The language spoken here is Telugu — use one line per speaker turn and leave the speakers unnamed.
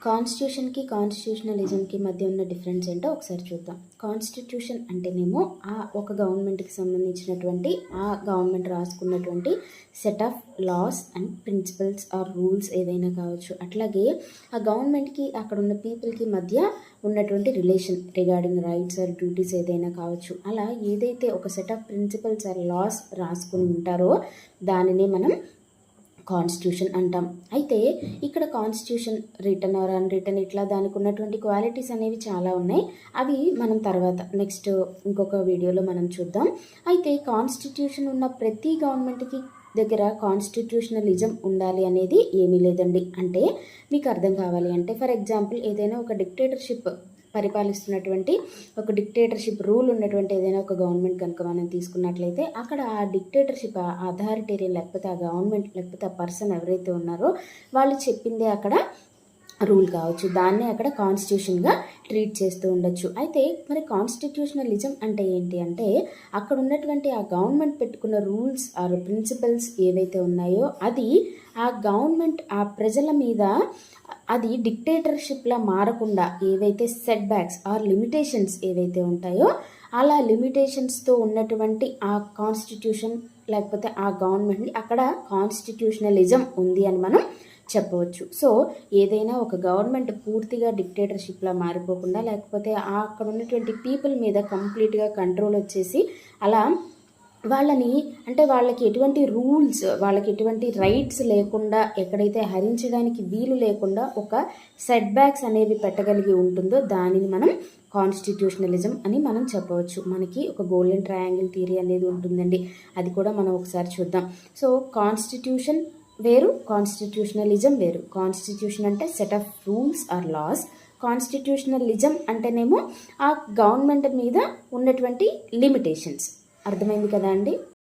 కాన్స్టిట్యూషన్కి కాన్స్టిట్యూషనలిజంకి మధ్య ఉన్న డిఫరెన్స్ ఏంటో ఒకసారి చూద్దాం. కాన్స్టిట్యూషన్ అంటేనేమో ఒక గవర్నమెంట్కి సంబంధించినటువంటి ఆ గవర్నమెంట్ రాసుకున్నటువంటి set of laws and principles or rules ఏదైనా కావచ్చు. అట్లాగే ఆ గవర్నమెంట్కి అక్కడ ఉన్న పీపుల్కి మధ్య ఉన్నటువంటి relation regarding rights or duties ఏదైనా కావచ్చు. అలా ఏదైతే ఒక set of principles or laws రాసుకుని ఉంటారో దానినే మనం కాన్స్టిట్యూషన్ అంటాం. అయితే ఇక్కడ constitution written or unwritten ఇట్లా దానికి ఉన్నటువంటి క్వాలిటీస్ అనేవి చాలా ఉన్నాయి. అవి మనం తర్వాత నెక్స్ట్ ఇంకొక వీడియోలో మనం చూద్దాం. అయితే కాన్స్టిట్యూషన్ ఉన్న ప్రతి గవర్నమెంట్కి దగ్గర కాన్స్టిట్యూషనలిజం ఉండాలి అనేది ఏమీ లేదండి. అంటే మీకు అర్థం కావాలి అంటే ఫర్ ఎగ్జాంపుల్ ఏదైనా ఒక డిక్టేటర్షిప్ పరిపాలిస్తున్నటువంటి ఒక డిక్టేటర్షిప్ రూల్ ఉన్నటువంటి ఏదైనా ఒక గవర్నమెంట్ కనుక మనం తీసుకున్నట్లయితే అక్కడ ఆ డిక్టేటర్షిప్ అథారిటేరియన్ లేకపోతే ఆ గవర్నమెంట్ లేకపోతే ఆ పర్సన్ ఎవరైతే ఉన్నారో వాళ్ళు చెప్పిందే అక్కడ రూల్ కావచ్చు. దాన్నే అక్కడ కాన్స్టిట్యూషన్గా ట్రీట్ చేస్తూ ఉండొచ్చు. అయితే మరి కాన్స్టిట్యూషనలిజం అంటే ఏంటి అంటే అక్కడ ఉన్నటువంటి ఆ గవర్నమెంట్ పెట్టుకున్న రూల్స్ ఆర్ ప్రిన్సిపల్స్ ఏవైతే ఉన్నాయో అది ఆ గవర్నమెంట్ ఆ ప్రజల మీద అది డిక్టేటర్షిప్లా మారకుండా ఏవైతే సెట్ బ్యాక్స్ ఆర్ లిమిటేషన్స్ ఏవైతే ఉంటాయో అలా లిమిటేషన్స్తో ఉన్నటువంటి ఆ కాన్స్టిట్యూషన్ లేకపోతే ఆ గవర్నమెంట్ని అక్కడ కాన్స్టిట్యూషనలిజం ఉంది అని మనం చెప్పవచ్చు. సో ఏదైనా ఒక గవర్నమెంట్ పూర్తిగా డిక్టేటర్షిప్లా మారిపోకుండా లేకపోతే అక్కడ ఉన్నటువంటి పీపుల్ మీద కంప్లీట్గా కంట్రోల్ వచ్చేసి అలా వాళ్ళని అంటే వాళ్ళకి ఎటువంటి రూల్స్ వాళ్ళకి ఎటువంటి రైట్స్ లేకుండా ఎక్కడైతే హరించడానికి వీలు లేకుండా ఒక సెట్ బ్యాక్స్ అనేవి పెట్టగలిగి ఉంటుందో దానిని మనం కాన్స్టిట్యూషనలిజం అని మనం చెప్పవచ్చు. మనకి ఒక గోల్డెన్ ట్రయాంగిల్ థియరీ అనేది ఉంటుందండి. అది కూడా మనం ఒకసారి చూద్దాం. సో కాన్స్టిట్యూషన్ వేరు, కాన్స్టిట్యూషనలిజం వేరు. కాన్స్టిట్యూషన్ అంటే set of rules or laws. Constitutionalism అంటేనేమో ఆ గవర్నమెంట్ మీద ఉన్నటువంటి లిమిటేషన్స్. అర్థమైంది కదా అండి.